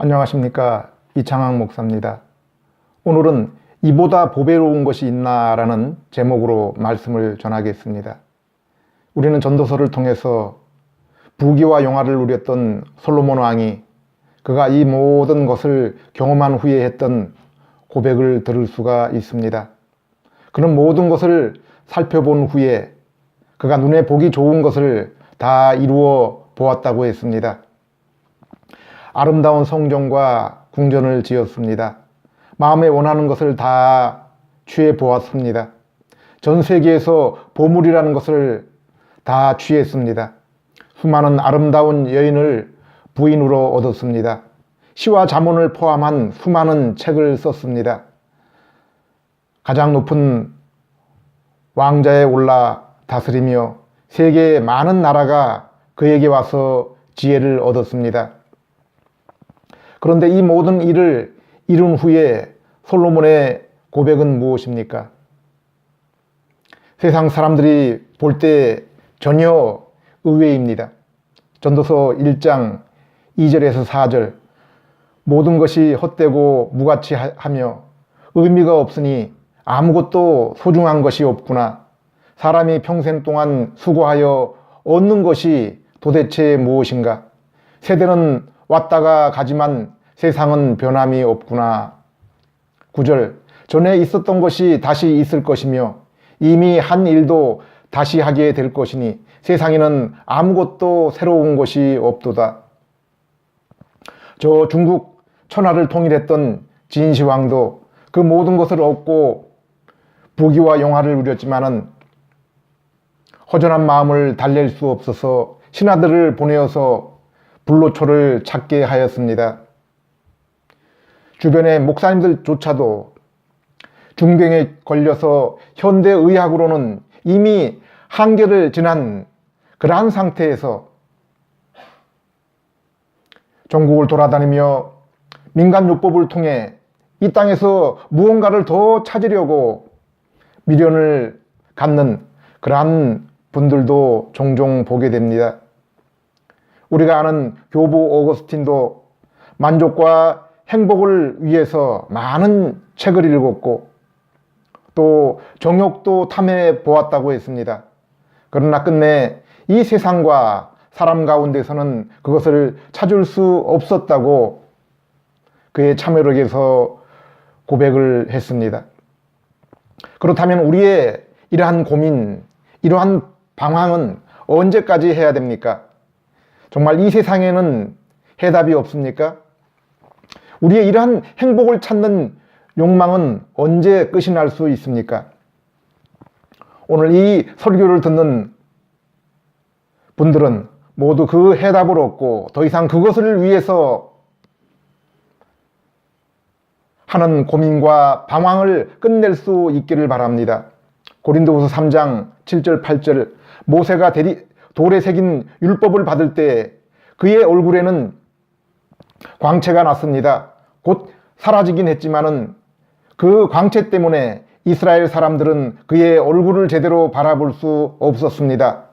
안녕하십니까, 이창학 목사입니다. 오늘은 이보다 보배로운 것이 있나 라는 제목으로 말씀을 전하겠습니다. 우리는 전도서를 통해서 부귀와 영화를 누렸던 솔로몬 왕이 그가 이 모든 것을 경험한 후에 했던 고백을 들을 수가 있습니다. 그는 모든 것을 살펴본 후에 그가 눈에 보기 좋은 것을 다 이루어 보았다고 했습니다. 아름다운 성전과 궁전을 지었습니다. 마음에 원하는 것을 다 취해 보았습니다. 전 세계에서 보물이라는 것을 다 취했습니다. 수많은 아름다운 여인을 부인으로 얻었습니다. 시와 자문을 포함한 수많은 책을 썼습니다. 가장 높은 왕자에 올라 다스리며 세계의 많은 나라가 그에게 와서 지혜를 얻었습니다. 그런데 이 모든 일을 이룬 후에 솔로몬의 고백은 무엇입니까? 세상 사람들이 볼 때 전혀 의외입니다. 전도서 1장 2절에서 4절 모든 것이 헛되고 무가치하며 의미가 없으니 아무것도 소중한 것이 없구나. 사람이 평생 동안 수고하여 얻는 것이 도대체 무엇인가? 세대는 왔다가 가지만 세상은 변함이 없구나. 9절 전에 있었던 것이 다시 있을 것이며 이미 한 일도 다시 하게 될 것이니 세상에는 아무것도 새로운 것이 없도다. 저 중국 천하를 통일했던 진시황도 그 모든 것을 얻고 부귀와 영화를 누렸지만은 허전한 마음을 달랠 수 없어서 신하들을 보내어서 불로초를 찾게 하였습니다. 주변의 목사님들조차도 중병에 걸려서 현대의학으로는 이미 한계를 지난 그러한 상태에서 전국을 돌아다니며 민간요법을 통해 이 땅에서 무언가를 더 찾으려고 미련을 갖는 그러한 분들도 종종 보게 됩니다. 우리가 아는 교부 어거스틴도 만족과 행복을 위해서 많은 책을 읽었고 또 정욕도 탐해 보았다고 했습니다. 그러나 끝내 이 세상과 사람 가운데서는 그것을 찾을 수 없었다고 그의 참여록에서 고백을 했습니다. 그렇다면 우리의 이러한 고민, 이러한 방황은 언제까지 해야 됩니까? 정말 이 세상에는 해답이 없습니까? 우리의 이러한 행복을 찾는 욕망은 언제 끝이 날 수 있습니까? 오늘 이 설교를 듣는 분들은 모두 그 해답을 얻고 더 이상 그것을 위해서 하는 고민과 방황을 끝낼 수 있기를 바랍니다. 고린도후서 3장 7절 8절 모세가 돌에 새긴 율법을 받을 때 그의 얼굴에는 광채가 났습니다. 곧 사라지긴 했지만은 그 광채 때문에 이스라엘 사람들은 그의 얼굴을 제대로 바라볼 수 없었습니다.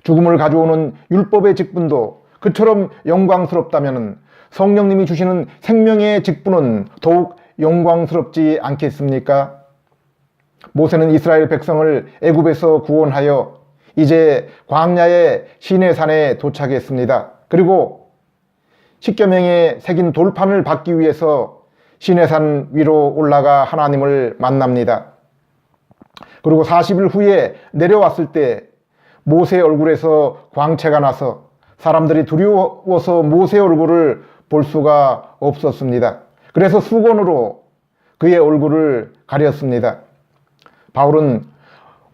죽음을 가져오는 율법의 직분도 그처럼 영광스럽다면 성령님이 주시는 생명의 직분은 더욱 영광스럽지 않겠습니까? 모세는 이스라엘 백성을 애굽에서 구원하여 이제 광야의 시내산에 도착했습니다. 그리고 십계명에 새긴 돌판을 받기 위해서 시내산 위로 올라가 하나님을 만납니다. 그리고 40일 후에 내려왔을 때 모세 얼굴에서 광채가 나서 사람들이 두려워서 모세 얼굴을 볼 수가 없었습니다. 그래서 수건으로 그의 얼굴을 가렸습니다. 바울은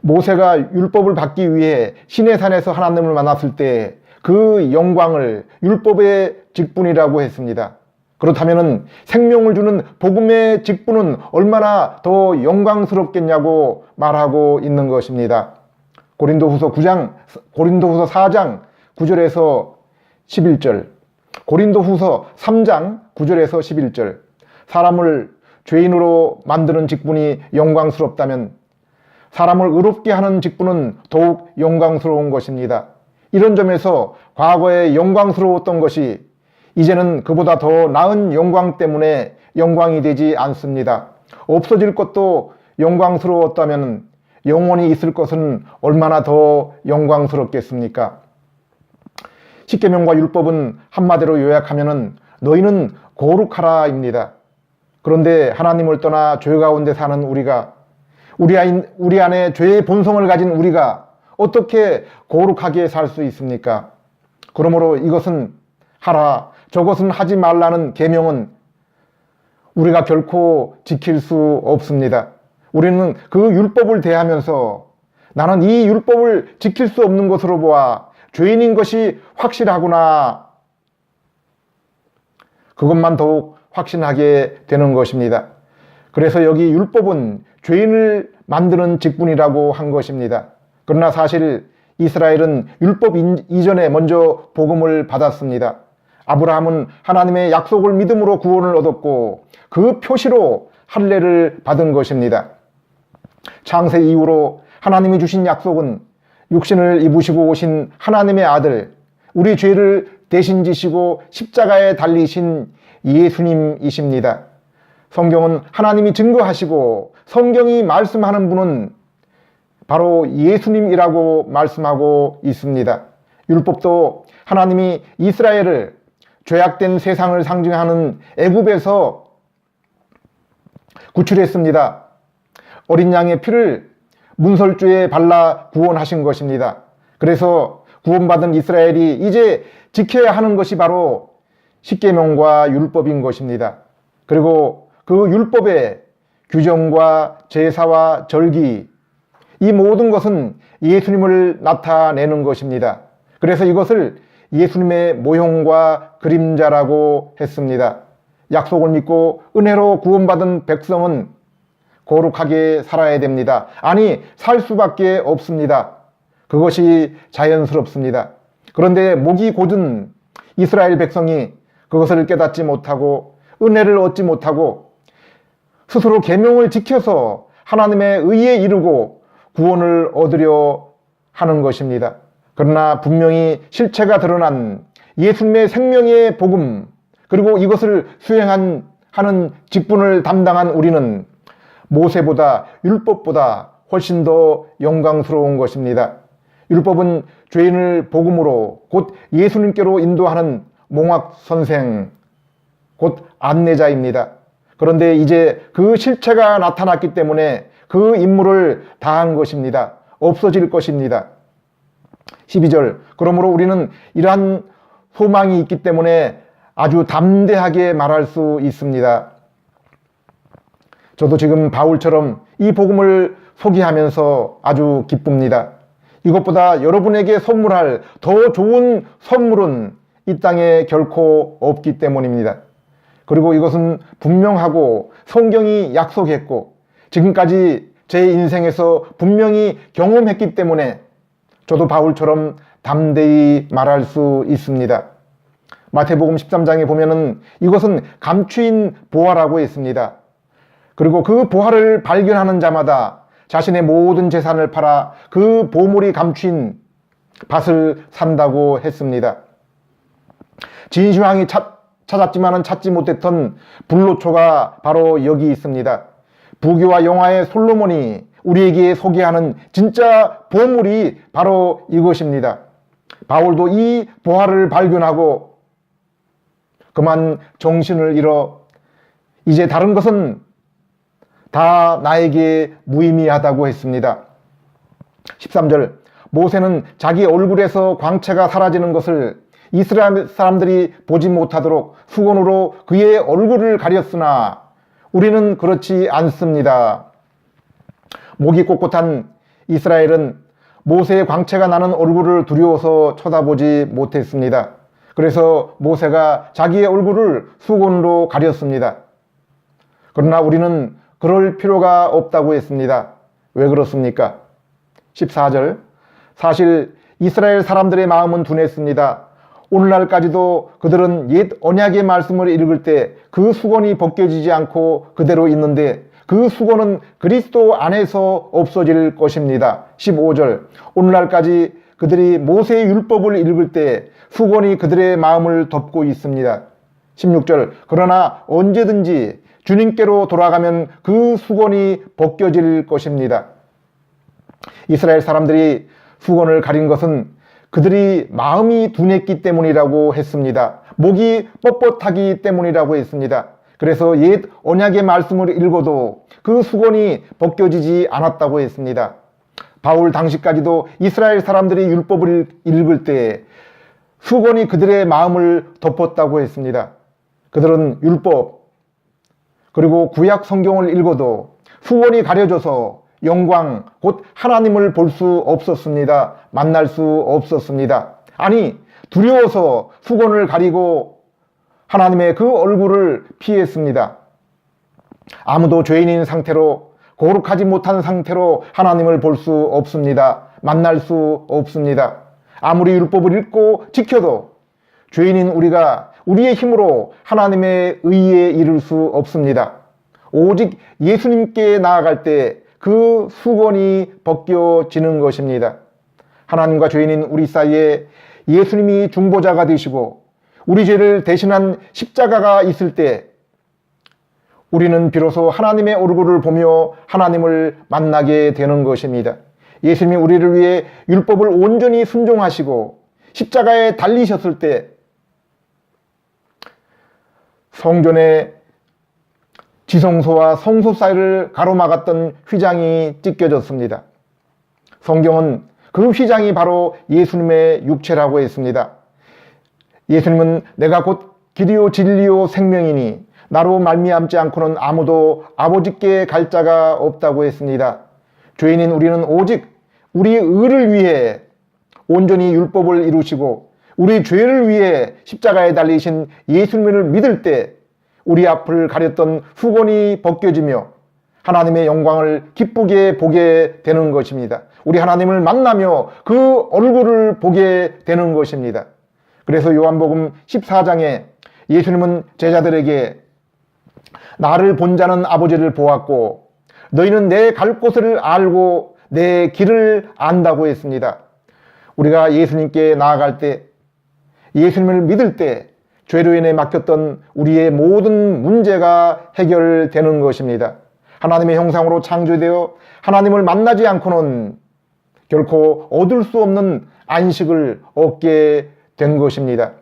모세가 율법을 받기 위해 시내산에서 하나님을 만났을 때 그 영광을 율법의 직분이라고 했습니다. 그렇다면 생명을 주는 복음의 직분은 얼마나 더 영광스럽겠냐고 말하고 있는 것입니다. 고린도후서 4장 9절에서 11절, 고린도후서 3장 9절에서 11절 사람을 죄인으로 만드는 직분이 영광스럽다면 사람을 의롭게 하는 직분은 더욱 영광스러운 것입니다. 이런 점에서 과거에 영광스러웠던 것이 이제는 그보다 더 나은 영광 때문에 영광이 되지 않습니다. 없어질 것도 영광스러웠다면 영원히 있을 것은 얼마나 더 영광스럽겠습니까? 십계명과 율법은 한마디로 요약하면은 너희는 거룩하라입니다. 그런데 하나님을 떠나 죄 가운데 사는 우리가, 우리 안에 죄의 본성을 가진 우리가 어떻게 거룩하게 살 수 있습니까? 그러므로 이것은 하라, 저것은 하지 말라는 계명은 우리가 결코 지킬 수 없습니다. 우리는 그 율법을 대하면서 나는 이 율법을 지킬 수 없는 것으로 보아 죄인인 것이 확실하구나, 그것만 더욱 확신하게 되는 것입니다. 그래서 여기 율법은 죄인을 만드는 직분이라고 한 것입니다. 그러나 사실 이스라엘은 율법 이전에 먼저 복음을 받았습니다. 아브라함은 하나님의 약속을 믿음으로 구원을 얻었고 그 표시로 할례를 받은 것입니다. 창세 이후로 하나님이 주신 약속은 육신을 입으시고 오신 하나님의 아들, 우리 죄를 대신 지시고 십자가에 달리신 예수님이십니다. 성경은 하나님이 증거하시고 성경이 말씀하는 분은 바로 예수님이라고 말씀하고 있습니다. 율법도 하나님이 이스라엘을 죄악된 세상을 상징하는 애굽에서 구출했습니다. 어린 양의 피를 문설주에 발라 구원하신 것입니다. 그래서 구원받은 이스라엘이 이제 지켜야 하는 것이 바로 십계명과 율법인 것입니다. 그리고 그 율법의 규정과 제사와 절기, 이 모든 것은 예수님을 나타내는 것입니다. 그래서 이것을 예수님의 모형과 그림자라고 했습니다. 약속을 믿고 은혜로 구원받은 백성은 거룩하게 살아야 됩니다. 아니, 살 수밖에 없습니다. 그것이 자연스럽습니다. 그런데 목이 곧은 이스라엘 백성이 그것을 깨닫지 못하고 은혜를 얻지 못하고 스스로 계명을 지켜서 하나님의 의에 이르고 구원을 얻으려 하는 것입니다. 그러나 분명히 실체가 드러난 예수님의 생명의 복음, 그리고 이것을 수행하는 직분을 담당한 우리는 모세보다, 율법보다 훨씬 더 영광스러운 것입니다. 율법은 죄인을 복음으로 곧 예수님께로 인도하는 몽학 선생, 곧 안내자입니다. 그런데 이제 그 실체가 나타났기 때문에 그 임무를 다한 것입니다. 없어질 것입니다. 12절, 그러므로 우리는 이러한 소망이 있기 때문에 아주 담대하게 말할 수 있습니다. 저도 지금 바울처럼 이 복음을 소개하면서 아주 기쁩니다. 이것보다 여러분에게 선물할 더 좋은 선물은 이 땅에 결코 없기 때문입니다. 그리고 이것은 분명하고 성경이 약속했고 지금까지 제 인생에서 분명히 경험했기 때문에 저도 바울처럼 담대히 말할 수 있습니다. 마태복음 13장에 보면은 이것은 감추인 보화라고 했습니다. 그리고 그 보화를 발견하는 자마다 자신의 모든 재산을 팔아 그 보물이 감추인 밭을 산다고 했습니다. 진시황이 찾았지만은 찾지 못했던 불로초가 바로 여기 있습니다. 부귀와 영화의 솔로몬이 우리에게 소개하는 진짜 보물이 바로 이것입니다. 바울도 이 보화를 발견하고 그만 정신을 잃어 이제 다른 것은 다 나에게 무의미하다고 했습니다. 13절, 모세는 자기 얼굴에서 광채가 사라지는 것을 이스라엘 사람들이 보지 못하도록 수건으로 그의 얼굴을 가렸으나 우리는 그렇지 않습니다. 목이 꼿꼿한 이스라엘은 모세의 광채가 나는 얼굴을 두려워서 쳐다보지 못했습니다. 그래서 모세가 자기의 얼굴을 수건으로 가렸습니다. 그러나 우리는 그럴 필요가 없다고 했습니다. 왜 그렇습니까? 14절, 사실 이스라엘 사람들의 마음은 둔했습니다. 오늘날까지도 그들은 옛 언약의 말씀을 읽을 때 그 수건이 벗겨지지 않고 그대로 있는데 그 수건은 그리스도 안에서 없어질 것입니다. 15절, 오늘날까지 그들이 모세의 율법을 읽을 때 수건이 그들의 마음을 덮고 있습니다. 16절, 그러나 언제든지 주님께로 돌아가면 그 수건이 벗겨질 것입니다. 이스라엘 사람들이 수건을 가린 것은 그들이 마음이 둔했기 때문이라고 했습니다. 목이 뻣뻣하기 때문이라고 했습니다. 그래서 옛 언약의 말씀을 읽어도 그 수건이 벗겨지지 않았다고 했습니다. 바울 당시까지도 이스라엘 사람들이 율법을 읽을 때 수건이 그들의 마음을 덮었다고 했습니다. 그들은 율법 그리고 구약 성경을 읽어도 수건이 가려져서 영광 곧 하나님을 볼 수 없었습니다. 만날 수 없었습니다. 아니 두려워서 수건을 가리고 하나님의 그 얼굴을 피했습니다. 아무도 죄인인 상태로 거룩하지 못한 상태로 하나님을 볼 수 없습니다. 만날 수 없습니다. 아무리 율법을 읽고 지켜도 죄인인 우리가 우리의 힘으로 하나님의 의에 이를 수 없습니다. 오직 예수님께 나아갈 때 그 수건이 벗겨지는 것입니다. 하나님과 죄인인 우리 사이에 예수님이 중보자가 되시고 우리 죄를 대신한 십자가가 있을 때 우리는 비로소 하나님의 얼굴을 보며 하나님을 만나게 되는 것입니다. 예수님이 우리를 위해 율법을 온전히 순종하시고 십자가에 달리셨을 때 성전의 지성소와 성소 사이를 가로막았던 휘장이 찢겨졌습니다. 성경은 그 휘장이 바로 예수님의 육체라고 했습니다. 예수님은 내가 곧 길이요 진리요 생명이니 나로 말미암지 않고는 아무도 아버지께 갈 자가 없다고 했습니다. 죄인인 우리는 오직 우리의 의를 위해 온전히 율법을 이루시고 우리 죄를 위해 십자가에 달리신 예수님을 믿을 때 우리 앞을 가렸던 수건이 벗겨지며 하나님의 영광을 기쁘게 보게 되는 것입니다. 우리 하나님을 만나며 그 얼굴을 보게 되는 것입니다. 그래서 요한복음 14장에 예수님은 제자들에게 나를 본 자는 아버지를 보았고 너희는 내 갈 곳을 알고 내 길을 안다고 했습니다. 우리가 예수님께 나아갈 때 예수님을 믿을 때 죄로 인해 막혔던 우리의 모든 문제가 해결되는 것입니다. 하나님의 형상으로 창조되어 하나님을 만나지 않고는 결코 얻을 수 없는 안식을 얻게 된 것입니다.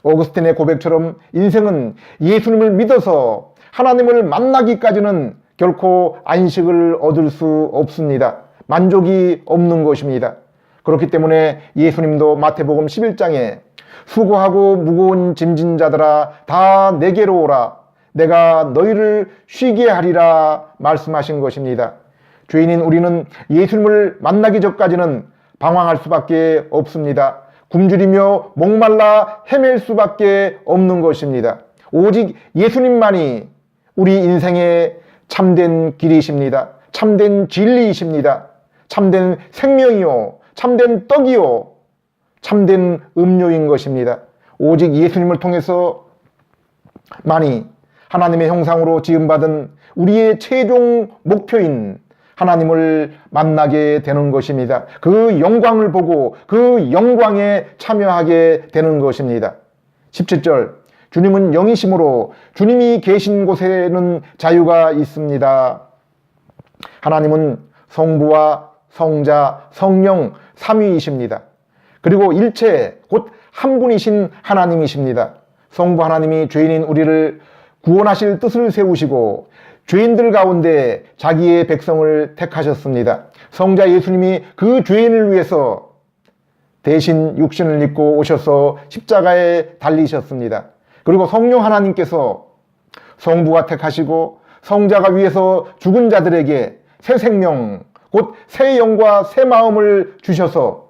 어거스틴의 고백처럼 인생은 예수님을 믿어서 하나님을 만나기까지는 결코 안식을 얻을 수 없습니다. 만족이 없는 것입니다. 그렇기 때문에 예수님도 마태복음 11장에 수고하고 무거운 짐진 자들아 다 내게로 오라 내가 너희를 쉬게 하리라 말씀하신 것입니다. 죄인인 우리는 예수님을 만나기 전까지는 방황할 수밖에 없습니다. 굶주리며 목말라 헤맬 수밖에 없는 것입니다. 오직 예수님만이 우리 인생의 참된 길이십니다. 참된 진리이십니다. 참된 생명이요 참된 떡이요 참된 음료인 것입니다. 오직 예수님을 통해서 만이 하나님의 형상으로 지음받은 우리의 최종 목표인 하나님을 만나게 되는 것입니다. 그 영광을 보고 그 영광에 참여하게 되는 것입니다. 17절 주님은 영이심으로 주님이 계신 곳에는 자유가 있습니다. 하나님은 성부와 성자, 성령 삼위이십니다. 그리고 일체 곧 한 분이신 하나님이십니다. 성부 하나님이 죄인인 우리를 구원하실 뜻을 세우시고 죄인들 가운데 자기의 백성을 택하셨습니다. 성자 예수님이 그 죄인을 위해서 대신 육신을 입고 오셔서 십자가에 달리셨습니다. 그리고 성령 하나님께서 성부가 택하시고 성자가 위해서 죽은 자들에게 새 생명 곧 새 영과 새 마음을 주셔서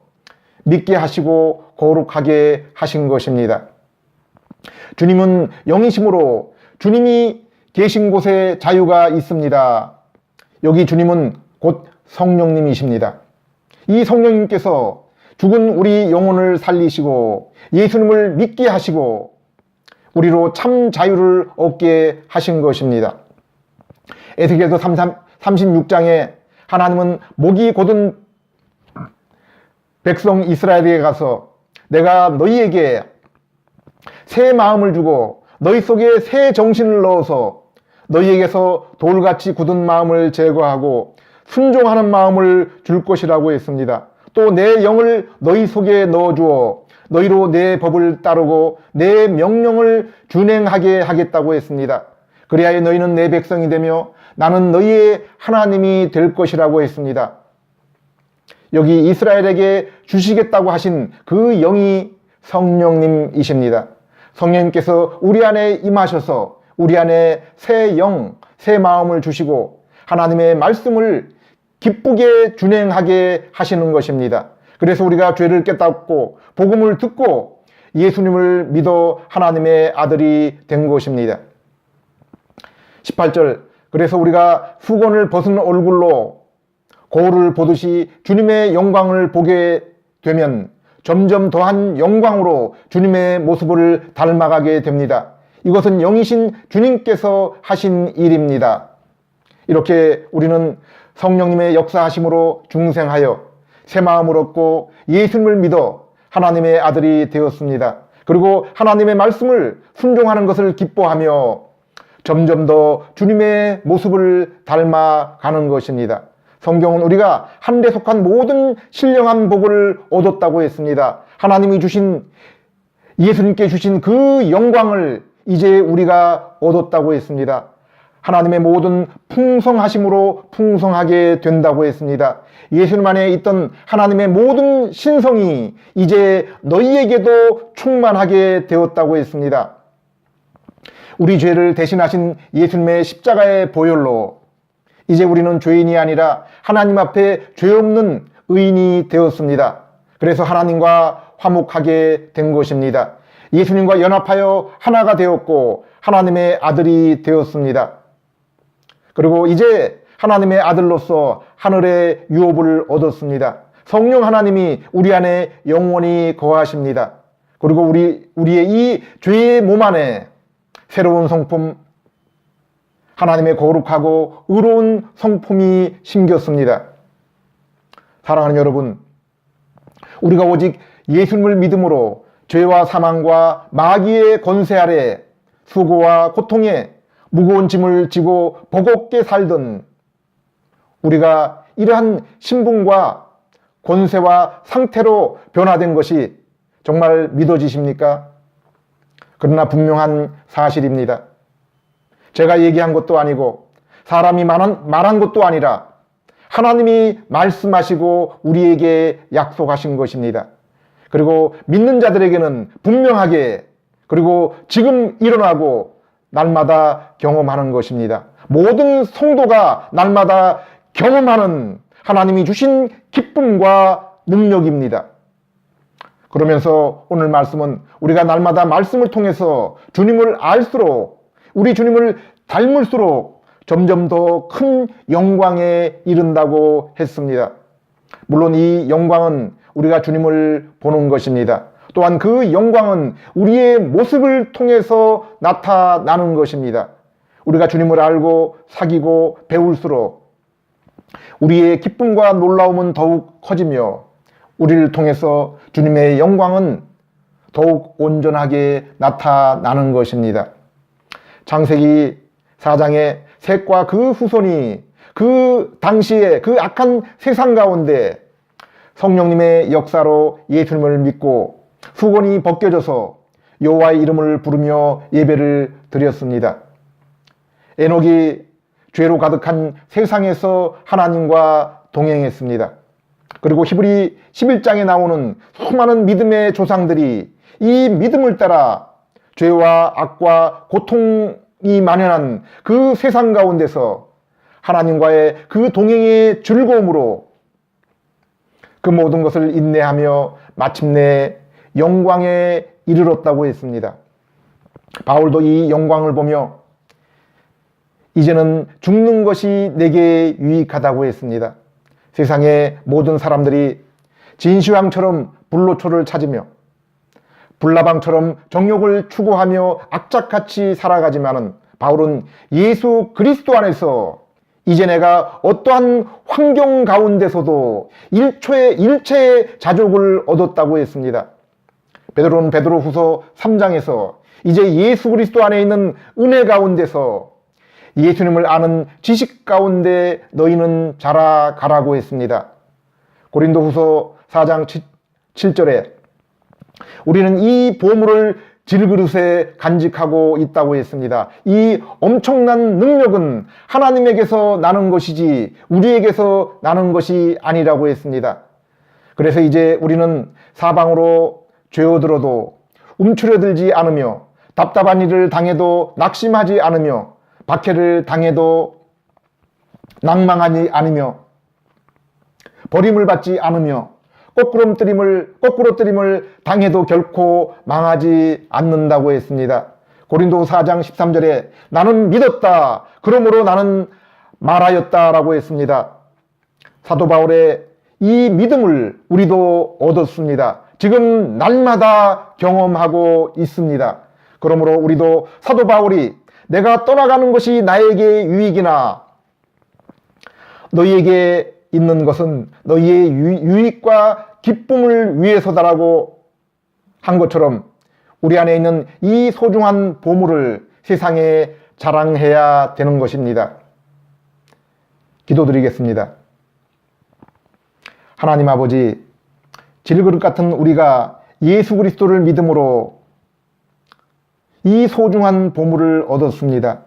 믿게 하시고 거룩하게 하신 것입니다. 주님은 영이심으로 주님이 계신 곳에 자유가 있습니다. 여기 주님은 곧 성령님이십니다. 이 성령님께서 죽은 우리 영혼을 살리시고 예수님을 믿게 하시고 우리로 참 자유를 얻게 하신 것입니다. 에스겔서 36장에 하나님은 목이 곧은 백성 이스라엘에게 가서 내가 너희에게 새 마음을 주고 너희 속에 새 정신을 넣어서 너희에게서 돌같이 굳은 마음을 제거하고 순종하는 마음을 줄 것이라고 했습니다. 또 내 영을 너희 속에 넣어주어 너희로 내 법을 따르고 내 명령을 준행하게 하겠다고 했습니다. 그리하여 너희는 내 백성이 되며 나는 너희의 하나님이 될 것이라고 했습니다. 여기 이스라엘에게 주시겠다고 하신 그 영이 성령님이십니다. 성령님께서 우리 안에 임하셔서 우리 안에 새 영, 새 마음을 주시고 하나님의 말씀을 기쁘게 준행하게 하시는 것입니다. 그래서 우리가 죄를 깨닫고 복음을 듣고 예수님을 믿어 하나님의 아들이 된 것입니다. 18절, 그래서 우리가 수건을 벗은 얼굴로 거울을 보듯이 주님의 영광을 보게 되면 점점 더한 영광으로 주님의 모습을 닮아가게 됩니다. 이것은 영이신 주님께서 하신 일입니다. 이렇게 우리는 성령님의 역사하심으로 중생하여 새 마음을 얻고 예수님을 믿어 하나님의 아들이 되었습니다. 그리고 하나님의 말씀을 순종하는 것을 기뻐하며 점점 더 주님의 모습을 닮아가는 것입니다. 성경은 우리가 하늘에 속한 모든 신령한 복을 얻었다고 했습니다. 하나님이 주신, 예수님께 주신 그 영광을 이제 우리가 얻었다고 했습니다. 하나님의 모든 풍성하심으로 풍성하게 된다고 했습니다. 예수님 안에 있던 하나님의 모든 신성이 이제 너희에게도 충만하게 되었다고 했습니다. 우리 죄를 대신하신 예수님의 십자가의 보혈로 이제 우리는 죄인이 아니라 하나님 앞에 죄 없는 의인이 되었습니다. 그래서 하나님과 화목하게 된 것입니다. 예수님과 연합하여 하나가 되었고 하나님의 아들이 되었습니다. 그리고 이제 하나님의 아들로서 하늘의 유업을 얻었습니다. 성령 하나님이 우리 안에 영원히 거하십니다. 그리고 우리의 이 죄의 몸 안에 새로운 성품, 하나님의 거룩하고 의로운 성품이 심겼습니다. 사랑하는 여러분, 우리가 오직 예수님을 믿음으로 죄와 사망과 마귀의 권세 아래 수고와 고통에 무거운 짐을 지고 버겁게 살던 우리가 이러한 신분과 권세와 상태로 변화된 것이 정말 믿어지십니까? 그러나 분명한 사실입니다. 제가 얘기한 것도 아니고 사람이 말한 것도 아니라 하나님이 말씀하시고 우리에게 약속하신 것입니다. 그리고 믿는 자들에게는 분명하게, 그리고 지금 일어나고 날마다 경험하는 것입니다. 모든 성도가 날마다 경험하는 하나님이 주신 기쁨과 능력입니다. 그러면서 오늘 말씀은 우리가 날마다 말씀을 통해서 주님을 알수록, 우리 주님을 닮을수록 점점 더 큰 영광에 이른다고 했습니다. 물론 이 영광은 우리가 주님을 보는 것입니다. 또한 그 영광은 우리의 모습을 통해서 나타나는 것입니다. 우리가 주님을 알고 사귀고 배울수록 우리의 기쁨과 놀라움은 더욱 커지며 우리를 통해서 주님의 영광은 더욱 온전하게 나타나는 것입니다. 창세기 4장에 셋과 그 후손이 그 당시에 그 악한 세상 가운데 성령님의 역사로 예수님을 믿고 수건이 벗겨져서 여호와의 이름을 부르며 예배를 드렸습니다. 에녹이 죄로 가득한 세상에서 하나님과 동행했습니다. 그리고 히브리 11장에 나오는 수많은 믿음의 조상들이 이 믿음을 따라 죄와 악과 고통이 만연한 그 세상 가운데서 하나님과의 그 동행의 즐거움으로 그 모든 것을 인내하며 마침내 영광에 이르렀다고 했습니다. 바울도 이 영광을 보며 이제는 죽는 것이 내게 유익하다고 했습니다. 세상의 모든 사람들이 진시황처럼 불로초를 찾으며 불나방처럼 정욕을 추구하며 악착같이 살아가지만은 바울은 예수 그리스도 안에서 이제 내가 어떠한 환경 가운데서도 일체의 자족을 얻었다고 했습니다. 베드로는 베드로후서 3장에서 이제 예수 그리스도 안에 있는 은혜 가운데서 예수님을 아는 지식 가운데 너희는 자라가라고 했습니다. 고린도후서 4장 7절에 우리는 이 보물을 질그릇에 간직하고 있다고 했습니다. 이 엄청난 능력은 하나님에게서 나는 것이지 우리에게서 나는 것이 아니라고 했습니다. 그래서 이제 우리는 사방으로 죄어들어도 움츠러들지 않으며 답답한 일을 당해도 낙심하지 않으며 박해를 당해도 낭망하지 않으며 버림을 받지 않으며 거꾸로뜨림을 당해도 결코 망하지 않는다고 했습니다. 고린도 4장 13절에 나는 믿었다. 그러므로 나는 말하였다라고 했습니다. 사도 바울의 이 믿음을 우리도 얻었습니다. 지금 날마다 경험하고 있습니다. 그러므로 우리도 사도 바울이 내가 떠나가는 것이 나에게 유익이나 너희에게 있는 것은 너희의 유익과 기쁨을 위해서다라고 한 것처럼 우리 안에 있는 이 소중한 보물을 세상에 자랑해야 되는 것입니다. 기도드리겠습니다. 하나님 아버지, 질그릇 같은 우리가 예수 그리스도를 믿음으로 이 소중한 보물을 얻었습니다.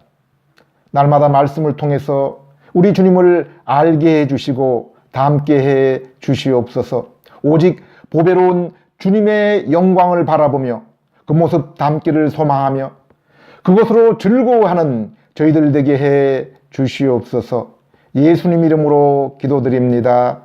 날마다 말씀을 통해서 우리 주님을 알게 해주시고 닮게 해 주시옵소서. 오직 보배로운 주님의 영광을 바라보며 그 모습 닮기를 소망하며 그것으로 즐거워하는 저희들 되게 해 주시옵소서. 예수님 이름으로 기도드립니다.